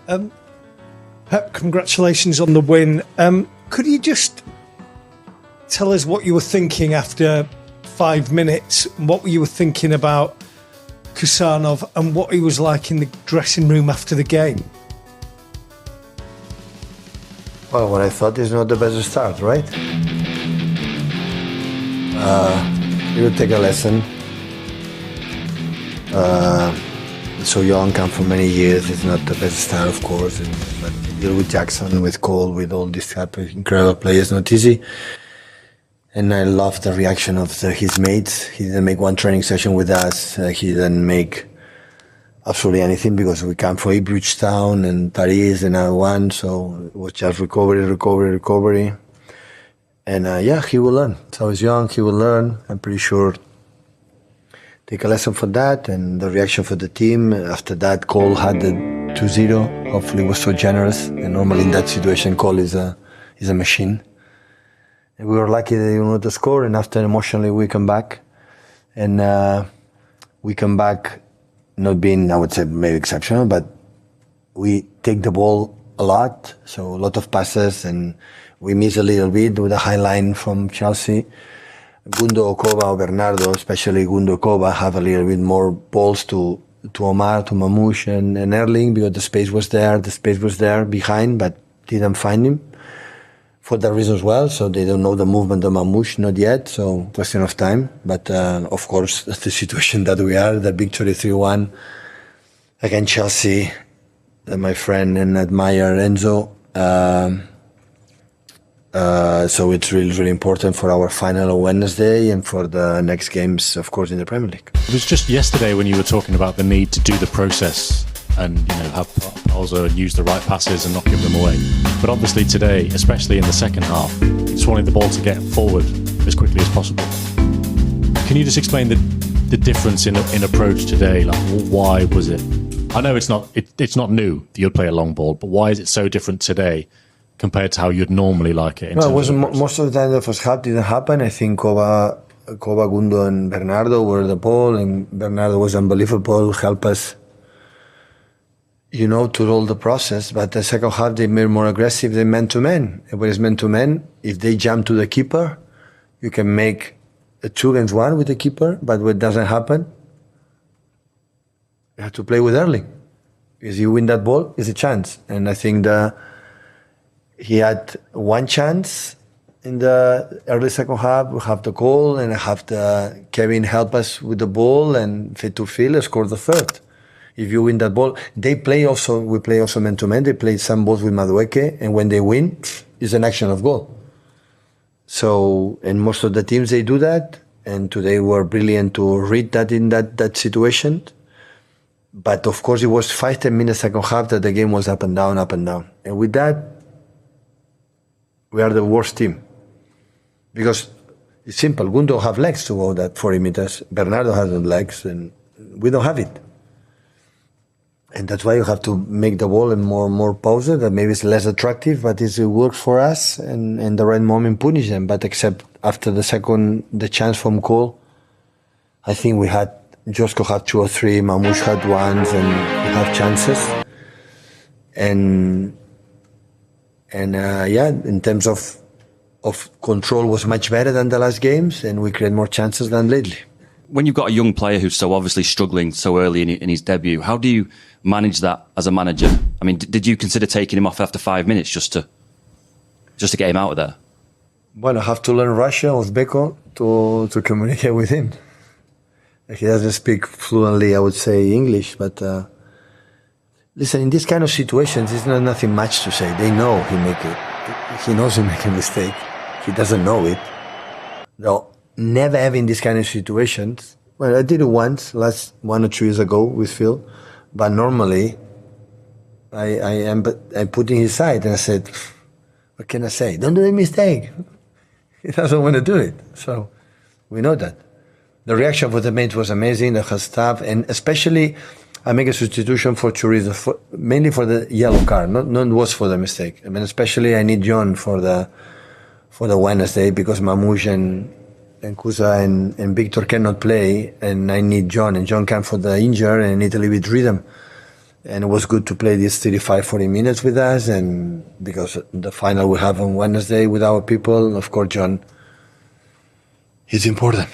Pep, congratulations on the win. Could you just tell us what you were thinking after 5 minutes? What you were thinking about Kusanov and what he was like in the dressing room after the game? Well, what I thought is not the best start, right? You would take a lesson. So young, come for many years. It's not the best start, of course. But deal with Jackson, with Cole, with all these type of incredible players, not easy. And I love the reaction of his mates. He didn't make one training session with us. He didn't make absolutely anything because we come from Ipswich Town and Paris and I won. So it was just recovery. And he will learn. So he's young, he will learn. I'm pretty sure. Take a lesson for that and the reaction for the team. After that, Cole had the 2-0. Hopefully he was so generous. And normally in that situation, Cole is a machine. And we were lucky that he wanted to score. And after emotionally, we come back. And we come back not being, I would say, maybe exceptional, but we take the ball a lot. So a lot of passes and we miss a little bit with a high line from Chelsea. Gundo, Okoba, or Bernardo, especially Gundo, Okoba, have a little bit more balls to Omar, to Mamouche and Erling because the space was there behind, but didn't find him for that reason as well. So they don't know the movement of Mamouche, not yet. So question of time. But of course, that's the situation that we are. The victory 3-1 against Chelsea. My friend and admire Enzo. So it's really, really important for our final on Wednesday and for the next games, of course, in the Premier League. It was just yesterday when you were talking about the need to do the process and have also use the right passes and not give them away. But obviously today, especially in the second half, just wanting the ball to get forward as quickly as possible. Can you just explain the difference in approach today? Like, why was it? I know it's not new that you'd play a long ball, but why is it so different today compared to how you'd normally like it? No, it wasn't. Most of the time the first half didn't happen. I think Koba, Gundo and Bernardo were the ball, and Bernardo was unbelievable, help us, to roll the process. But the second half they made more aggressive than man-to-man. When it's man-to-man, if they jump to the keeper, you can make a 2-against-1 with the keeper, but when it doesn't happen, you have to play with Erling. Because you win that ball, it's a chance. And I think he had one chance in the early second half. We have the goal and have the Kevin help us with the ball and fit to field and score the third. If you win that ball, we play also man-to-man. They play some balls with Madueke, and when they win, it's an action of goal. So, and most of the teams, they do that, and today were brilliant to read that in that situation. But of course, it was 5-10 minutes second half that the game was up and down. And with that, we are the worst team. Because it's simple. Gundo have legs to go that 40 meters. Bernardo hasn't legs, and we don't have it. And that's why you have to make the ball and more pauses. That maybe it's less attractive, but it works for us. And in the right moment, punish them. But except after the chance from Cole, I think we had Josko had 2 or 3, Mamouche had 1, and we have chances. And in terms of control was much better than the last games, and we create more chances than lately. When you've got a young player who's so obviously struggling so early in his debut, how do you manage that as a manager? I mean, did you consider taking him off after 5 minutes just to get him out of there? Well, I have to learn Russian, Uzbeko, to communicate with him. He doesn't speak fluently, I would say, English, but listen, in this kind of situations, there's nothing much to say. They know he knows he make a mistake. He doesn't know it. No, never having this kind of situations. Well, I did it once, last 1 or 2 years ago with Phil, but normally I put in his side and I said, what can I say? Don't do the mistake. He doesn't want to do it. So we know that. The reaction for the mates was amazing, the whole staff, and especially I make a substitution for Chorizo, mainly for the yellow card, not was for the mistake. I mean, especially I need John for the Wednesday because Mamouche and Kusa and Victor cannot play, and I need John, and John came for the injury and I need a little bit rhythm. And it was good to play these 35, 40 minutes with us, and because the final we have on Wednesday with our people, of course, John, it's important.